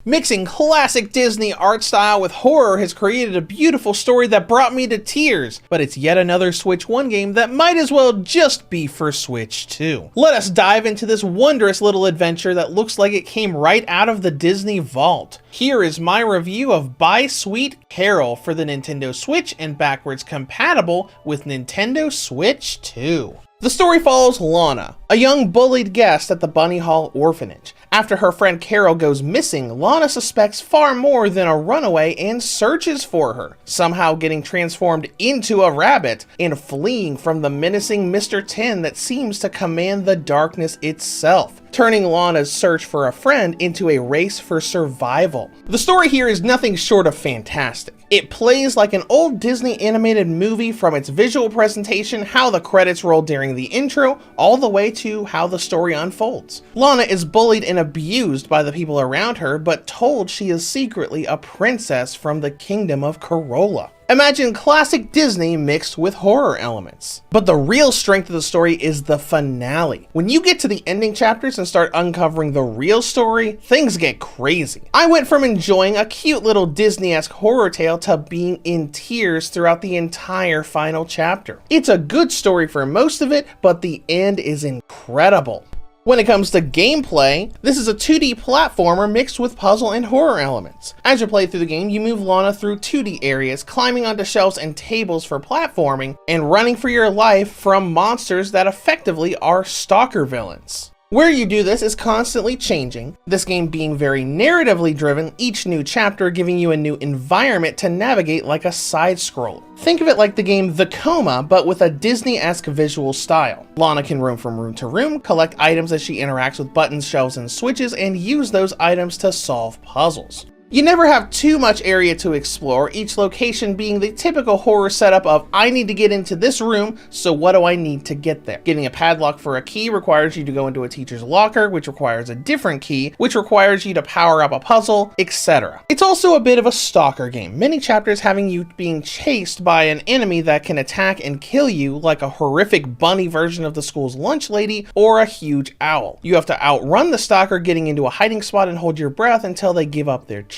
Mixing classic Disney art style with horror has created a beautiful story that brought me to tears, but it's yet another Switch 1 game that might as well just be for Switch 2. Let us dive into this wondrous little adventure that looks like it came right out of the Disney vault. Here is my review of Bye Sweet Carole for the Nintendo Switch and backwards compatible with Nintendo Switch 2. The story follows Lana, a young bullied guest at the Bunny Hall orphanage. After her friend Carole goes missing, Lana suspects far more than a runaway and searches for her, somehow getting transformed into a rabbit and fleeing from the menacing Mr. Tin that seems to command the darkness itself, turning Lana's search for a friend into a race for survival. The story here is nothing short of fantastic. It plays like an old Disney animated movie from its visual presentation, how the credits roll during the intro, all the way to how the story unfolds. Lana is bullied and abused by the people around her, but told she is secretly a princess from the kingdom of Carole. Imagine classic Disney mixed with horror elements. But the real strength of the story is the finale. When you get to the ending chapters and start uncovering the real story, things get crazy. I went from enjoying a cute little Disney-esque horror tale to being in tears throughout the entire final chapter. It's a good story for most of it, but the end is incredible. When it comes to gameplay, this is a 2D platformer mixed with puzzle and horror elements. As you play through the game, you move Lana through 2D areas, climbing onto shelves and tables for platforming, and running for your life from monsters that effectively are stalker villains. Where you do this is constantly changing, this game being very narratively driven, each new chapter giving you a new environment to navigate like a side-scroller. Think of it like the game The Coma, but with a Disney-esque visual style. Lana can roam from room to room, collect items as she interacts with buttons, shelves, and switches, and use those items to solve puzzles. You never have too much area to explore, each location being the typical horror setup of, I need to get into this room, so what do I need to get there? Getting a padlock for a key requires you to go into a teacher's locker, which requires a different key, which requires you to power up a puzzle, etc. It's also a bit of a stalker game, many chapters having you being chased by an enemy that can attack and kill you, like a horrific bunny version of the school's lunch lady or a huge owl. You have to outrun the stalker, getting into a hiding spot and hold your breath until they give up their chase.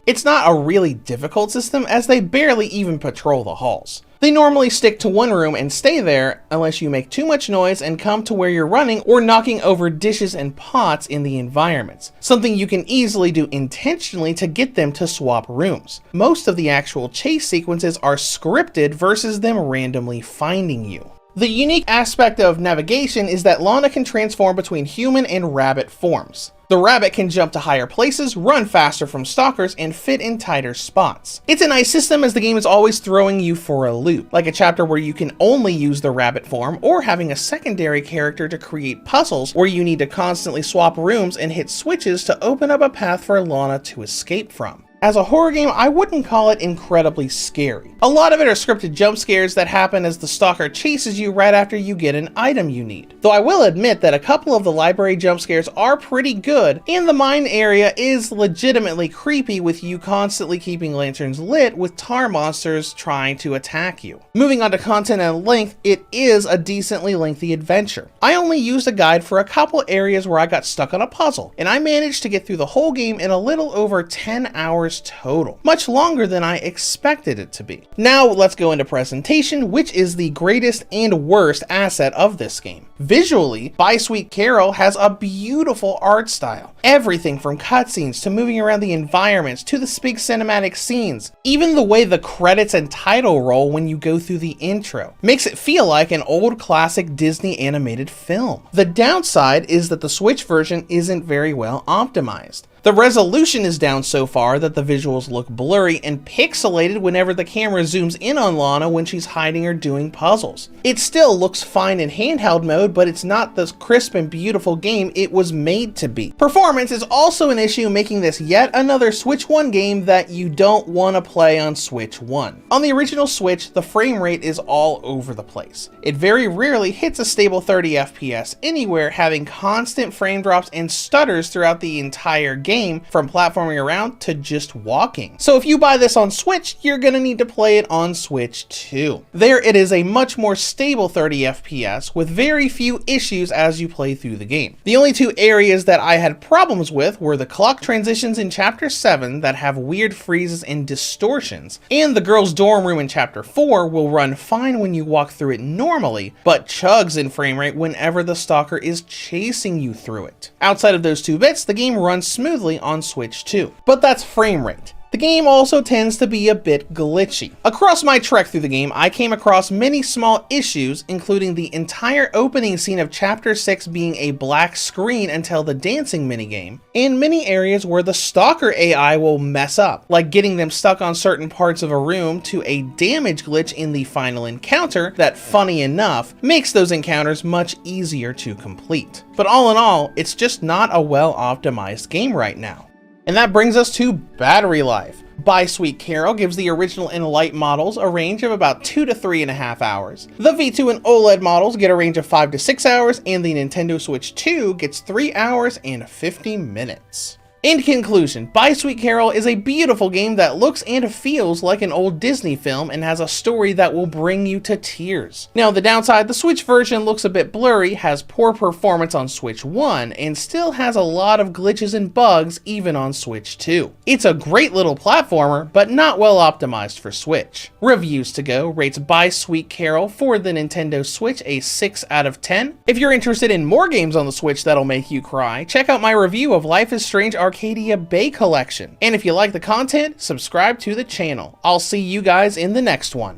It's not a really difficult system as they barely even patrol the halls. They normally stick to one room and stay there unless you make too much noise and come to where you're running or knocking over dishes and pots in the environments, something you can easily do intentionally to get them to swap rooms. Most of the actual chase sequences are scripted versus them randomly finding you. The unique aspect of navigation is that Lana can transform between human and rabbit forms. The rabbit can jump to higher places, run faster from stalkers, and fit in tighter spots. It's a nice system as the game is always throwing you for a loop, like a chapter where you can only use the rabbit form, or having a secondary character to create puzzles where you need to constantly swap rooms and hit switches to open up a path for Lana to escape from. As a horror game, I wouldn't call it incredibly scary. A lot of it are scripted jump scares that happen as the stalker chases you right after you get an item you need. Though I will admit that a couple of the library jump scares are pretty good, and the mine area is legitimately creepy with you constantly keeping lanterns lit with tar monsters trying to attack you. Moving on to content and length, it is a decently lengthy adventure. I only used a guide for a couple areas where I got stuck on a puzzle, and I managed to get through the whole game in a little over 10 hours total, much longer than I expected it to be. Now let's go into presentation, which is the greatest and worst asset of this game. Visually, Bye Sweet Carole has a beautiful art style. Everything from cutscenes to moving around the environments to the big cinematic scenes. Even the way the credits and title roll when you go through the intro makes it feel like an old classic Disney animated film. The downside is that the Switch version isn't very well optimized. The resolution is down so far that the visuals look blurry and pixelated whenever the camera zooms in on Lana when she's hiding or doing puzzles. It still looks fine in handheld mode, but it's not the crisp and beautiful game it was made to be. Performance is also an issue, making this yet another Switch 1 game that you don't want to play on Switch 1. On the original Switch, the frame rate is all over the place. It very rarely hits a stable 30 FPS anywhere, having constant frame drops and stutters throughout the entire game, game, from platforming around to just walking. So if you buy this on Switch, you're gonna need to play it on Switch too. There it is a much more stable 30 FPS with very few issues as you play through the game. The only two areas that I had problems with were the clock transitions in Chapter 7 that have weird freezes and distortions, and the girls' dorm room in Chapter 4 will run fine when you walk through it normally, but chugs in frame rate whenever the stalker is chasing you through it. Outside of those two bits, the game runs smoothly on Switch too. But that's frame rate. The game also tends to be a bit glitchy. Across my trek through the game, I came across many small issues, including the entire opening scene of Chapter 6 being a black screen until the dancing minigame, and many areas where the stalker AI will mess up, like getting them stuck on certain parts of a room, to a damage glitch in the final encounter that, funny enough, makes those encounters much easier to complete. But all in all, it's just not a well optimized game right now. And that brings us to battery life. Bye Sweet Carole gives the original and light models a range of about 2 to 3.5 hours. The V2 and OLED models get a range of 5 to 6 hours, and the Nintendo Switch 2 gets 3 hours and 50 minutes. In conclusion, Bye Sweet Carole is a beautiful game that looks and feels like an old Disney film and has a story that will bring you to tears. Now, the downside, the Switch version looks a bit blurry, has poor performance on Switch 1, and still has a lot of glitches and bugs even on Switch 2. It's a great little platformer, but not well optimized for Switch. Reviews to go rates Bye Sweet Carole for the Nintendo Switch a 6 out of 10. If you're interested in more games on the Switch that'll make you cry, check out my review of Life is Strange Arcadia Bay Collection. And if you like the content, subscribe to the channel. I'll see you guys in the next one.